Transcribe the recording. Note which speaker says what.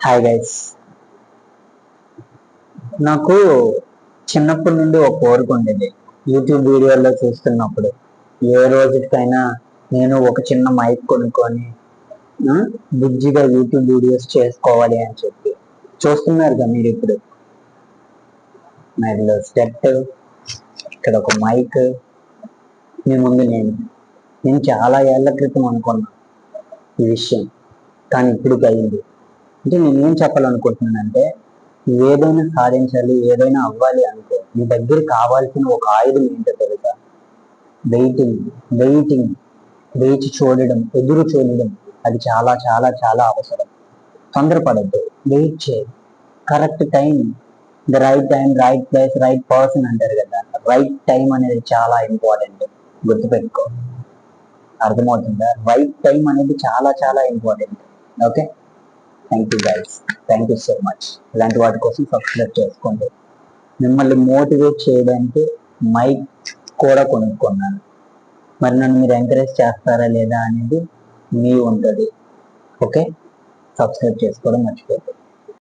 Speaker 1: Hi guys. నాకు చిన్నప్పటి నుండి ఒక కోరిక ఉండేది. యూట్యూబ్ వీడియోల్లో చూస్తున్నప్పుడు ఏ రోజుకైనా నేను ఒక చిన్న మైక్ కొనుక్కొని ఆ, బుజ్జిగా యూట్యూబ్ వీడియోస్ చేసుకోవాలి అని చెప్పి చూస్తున్నారు కదా మీరు ఇప్పుడు. మరి స్టెప్, ఇక్కడ ఒక మైక్, మీ ముందు నేను చాలా ఏళ్ల క్రితం అనుకున్నా ఈ విషయం, కానీ ఇప్పుడు అయింది. అంటే నేను ఏం చెప్పాలనుకుంటున్నానంటే, ఏదైనా సాధించాలి, ఏదైనా అవ్వాలి అనుకో, నీ దగ్గర కావాల్సిన ఒక ఆయుధం ఏంటో తెలుసా? వెయిటింగ్. వెయిటింగ్, వేచి చూడడం, ఎదురు చూడడం, అది చాలా చాలా చాలా అవసరం. తొందరపడద్దు, వెయిట్ చేయి. Correct time, the right place, right person అంటారు కదా. రైట్ టైం అనేది చాలా ఇంపార్టెంట్, గుర్తుపెట్టుకో. అర్థమవుతుందా? రైట్ టైం అనేది చాలా చాలా important. Okay, thank you guys, thank you so much. ఇలాంటి వాటి కోసం సబ్స్క్రైబ్ చేసుకోండి. మిమ్మల్ని మోటివేట్ చేయడానికి మైక్ కూడా కొనుక్కున్నాను. మరి నన్ను మీరు ఎంకరేజ్ చేస్తారా లేదా అనేది మీ ఉంటుంది. ఓకే, సబ్స్క్రైబ్ చేసుకోవడం మర్చిపోతుంది.